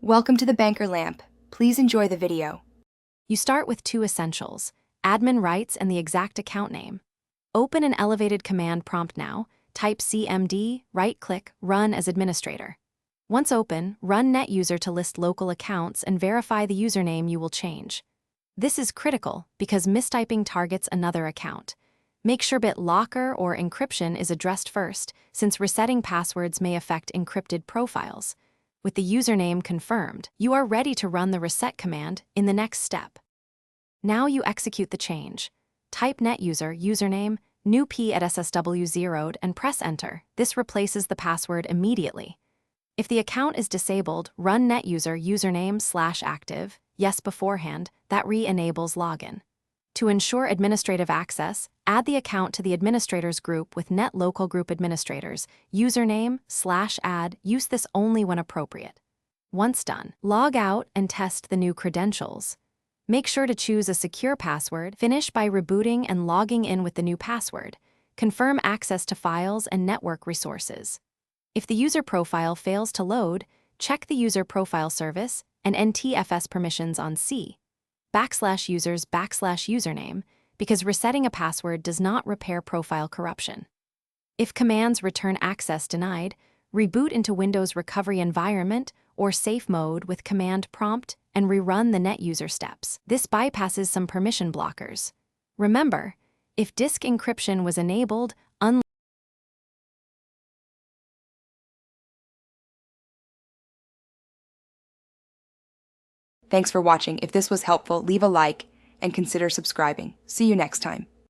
Welcome to the Banker Lamp. Please enjoy the video. You start with two essentials: admin rights and the exact account name. Open an elevated command prompt now, type CMD, right-click, run as administrator. Once open, run NetUser to list local accounts and verify the username you will change. This is critical because mistyping targets another account. Make sure BitLocker or encryption is addressed first, since resetting passwords may affect encrypted profiles. With the username confirmed, you are ready to run the reset command in the next step. Now you execute the change. Type NetUser username, new P at SSW zeroed, and press enter. This replaces the password immediately. If the account is disabled, run NetUser username/active, yes beforehand, that re-enables login. To ensure administrative access, add the account to the administrators group with net local group administrators, username/add, use this only when appropriate. Once done, log out and test the new credentials. Make sure to choose a secure password, finish by rebooting and logging in with the new password. Confirm access to files and network resources. If the user profile fails to load, check the user profile service and NTFS permissions on C/users/username, because resetting a password does not repair profile corruption. If commands return access denied, reboot into Windows Recovery Environment or Safe Mode with command prompt and rerun the NetUser steps. This bypasses some permission blockers. Remember, if disk encryption was enabled, Thanks for watching. If this was helpful, leave a like and consider subscribing. See you next time.